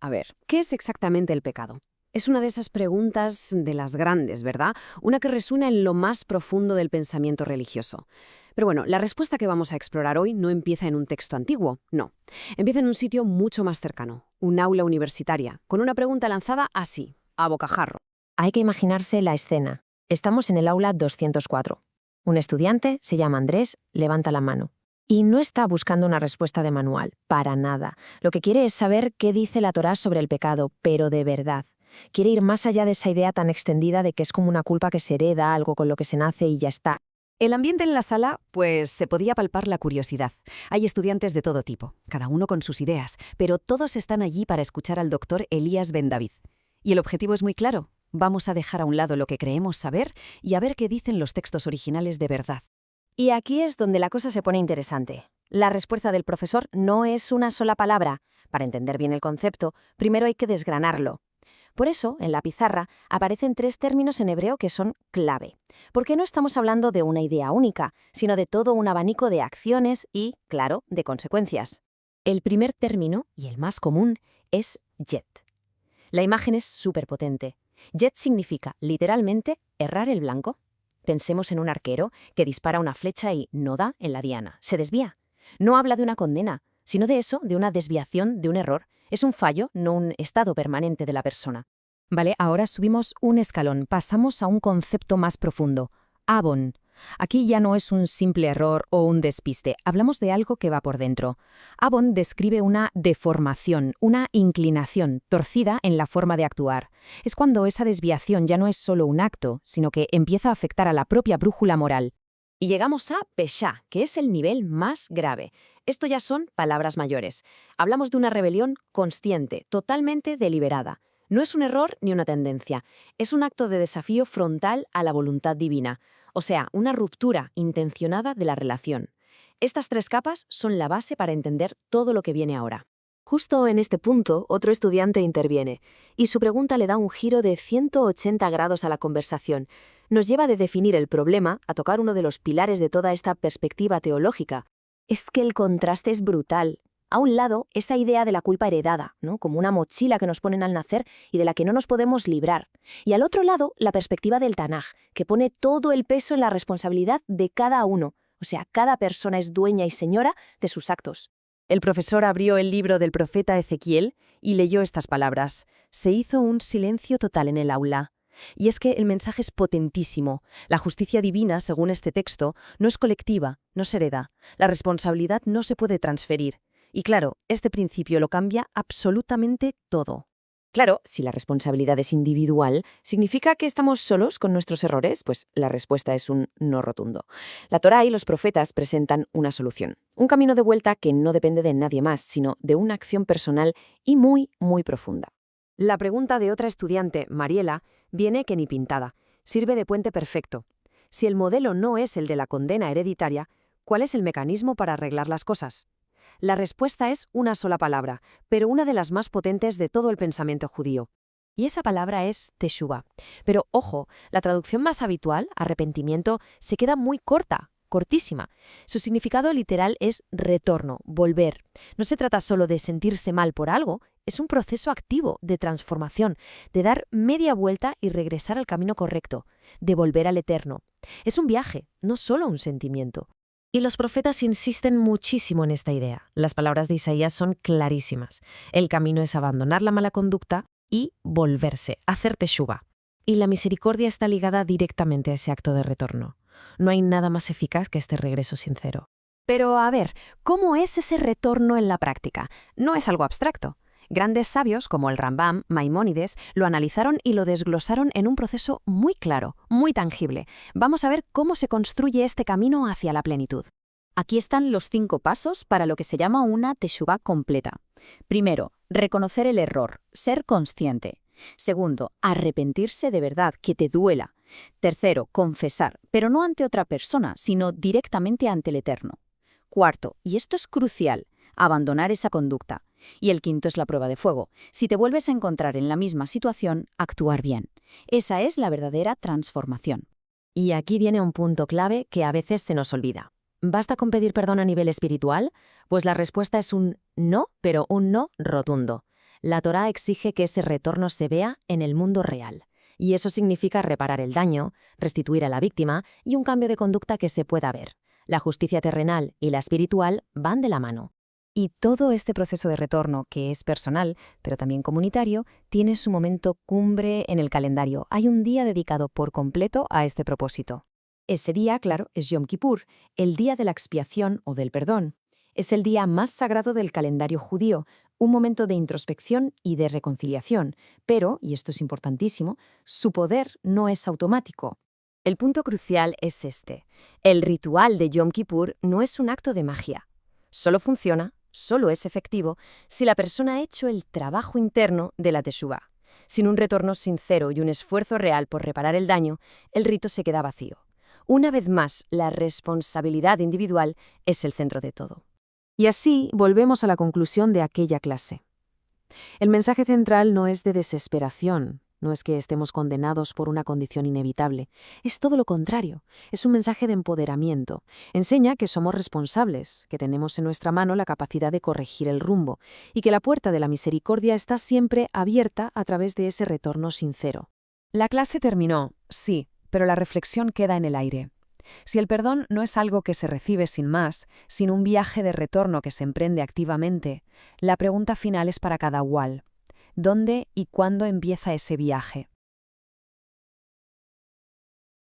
A ver, ¿qué es exactamente el pecado? Es una de esas preguntas de las grandes, ¿verdad? Una que resuena en lo más profundo del pensamiento religioso. Pero bueno, la respuesta que vamos a explorar hoy no empieza en un texto antiguo, no. Empieza en un sitio mucho más cercano, un aula universitaria, con una pregunta lanzada así, a bocajarro. Hay que imaginarse la escena. Estamos en el aula 204. Un estudiante, se llama Andrés, levanta la mano. Y no está buscando una respuesta de manual, para nada. Lo que quiere es saber qué dice la Torá sobre el pecado, pero de verdad. Quiere ir más allá de esa idea tan extendida de que es como una culpa que se hereda, algo con lo que se nace y ya está. El ambiente en la sala, pues se podía palpar la curiosidad. Hay estudiantes de todo tipo, cada uno con sus ideas, pero todos están allí para escuchar al doctor Elías Ben David. Y el objetivo es muy claro. Vamos a dejar a un lado lo que creemos saber y a ver qué dicen los textos originales de verdad. Y aquí es donde la cosa se pone interesante. La respuesta del profesor no es una sola palabra. Para entender bien el concepto, primero hay que desgranarlo. Por eso, en la pizarra, aparecen 3 términos en hebreo que son clave. Porque no estamos hablando de una idea única, sino de todo un abanico de acciones y, claro, de consecuencias. El primer término, y el más común, es jet. La imagen es súper potente. Jet significa, literalmente, errar el blanco. Pensemos en un arquero que dispara una flecha y no da en la diana, se desvía. No habla de una condena, sino de eso, de una desviación, de un error. Es un fallo, no un estado permanente de la persona. Vale, ahora subimos un escalón, pasamos a un concepto más profundo. Avon. Aquí ya no es un simple error o un despiste, hablamos de algo que va por dentro. Avon describe una deformación, una inclinación torcida en la forma de actuar. Es cuando esa desviación ya no es solo un acto, sino que empieza a afectar a la propia brújula moral. Y llegamos a Pesha, que es el nivel más grave. Esto ya son palabras mayores. Hablamos de una rebelión consciente, totalmente deliberada. No es un error ni una tendencia, es un acto de desafío frontal a la voluntad divina, o sea, una ruptura intencionada de la relación. Estas 3 capas son la base para entender todo lo que viene ahora. Justo en este punto, otro estudiante interviene, y su pregunta le da un giro de 180 grados a la conversación. Nos lleva de definir el problema a tocar uno de los pilares de toda esta perspectiva teológica. Es que el contraste es brutal. A un lado, esa idea de la culpa heredada, ¿no? Como una mochila que nos ponen al nacer y de la que no nos podemos librar. Y al otro lado, la perspectiva del Tanaj, que pone todo el peso en la responsabilidad de cada uno. O sea, cada persona es dueña y señora de sus actos. El profesor abrió el libro del profeta Ezequiel y leyó estas palabras. Se hizo un silencio total en el aula. Y es que el mensaje es potentísimo. La justicia divina, según este texto, no es colectiva, no se hereda. La responsabilidad no se puede transferir. Y claro, este principio lo cambia absolutamente todo. Claro, si la responsabilidad es individual, ¿significa que estamos solos con nuestros errores? Pues la respuesta es un no rotundo. La Torá y los profetas presentan una solución, un camino de vuelta que no depende de nadie más, sino de una acción personal y muy, muy profunda. La pregunta de otra estudiante, Mariela, viene que ni pintada. Sirve de puente perfecto. Si el modelo no es el de la condena hereditaria, ¿cuál es el mecanismo para arreglar las cosas? La respuesta es una sola palabra, pero una de las más potentes de todo el pensamiento judío. Y esa palabra es teshuva. Pero ojo, la traducción más habitual, arrepentimiento, se queda muy corta, cortísima. Su significado literal es retorno, volver. No se trata solo de sentirse mal por algo, es un proceso activo de transformación, de dar media vuelta y regresar al camino correcto, de volver al eterno. Es un viaje, no solo un sentimiento. Y los profetas insisten muchísimo en esta idea. Las palabras de Isaías son clarísimas. El camino es abandonar la mala conducta y volverse, hacer teshuva. Y la misericordia está ligada directamente a ese acto de retorno. No hay nada más eficaz que este regreso sincero. Pero a ver, ¿cómo es ese retorno en la práctica? No es algo abstracto. Grandes sabios como el Rambam, Maimónides, lo analizaron y lo desglosaron en un proceso muy claro, muy tangible. Vamos a ver cómo se construye este camino hacia la plenitud. Aquí están los 5 pasos para lo que se llama una teshuvá completa. Primero, reconocer el error, ser consciente. Segundo, arrepentirse de verdad, que te duela. Tercero, confesar, pero no ante otra persona, sino directamente ante el Eterno. Cuarto, y esto es crucial, abandonar esa conducta. Y el quinto es la prueba de fuego. Si te vuelves a encontrar en la misma situación, actuar bien. Esa es la verdadera transformación. Y aquí viene un punto clave que a veces se nos olvida. ¿Basta con pedir perdón a nivel espiritual? Pues la respuesta es un no, pero un no rotundo. La Torá exige que ese retorno se vea en el mundo real. Y eso significa reparar el daño, restituir a la víctima y un cambio de conducta que se pueda ver. La justicia terrenal y la espiritual van de la mano. Y todo este proceso de retorno, que es personal, pero también comunitario, tiene su momento cumbre en el calendario. Hay un día dedicado por completo a este propósito. Ese día, claro, es Yom Kippur, el día de la expiación o del perdón. Es el día más sagrado del calendario judío, un momento de introspección y de reconciliación, pero, y esto es importantísimo, su poder no es automático. El punto crucial es este. El ritual de Yom Kippur no es un acto de magia. Solo funciona, solo es efectivo, si la persona ha hecho el trabajo interno de la teshuvá. Sin un retorno sincero y un esfuerzo real por reparar el daño, el rito se queda vacío. Una vez más, la responsabilidad individual es el centro de todo. Y así volvemos a la conclusión de aquella clase. El mensaje central no es de desesperación, no es que estemos condenados por una condición inevitable, es todo lo contrario, es un mensaje de empoderamiento. Enseña que somos responsables, que tenemos en nuestra mano la capacidad de corregir el rumbo y que la puerta de la misericordia está siempre abierta a través de ese retorno sincero. La clase terminó, sí, pero la reflexión queda en el aire. Si el perdón no es algo que se recibe sin más, sin un viaje de retorno que se emprende activamente, la pregunta final es para cada cual. ¿Dónde y cuándo empieza ese viaje?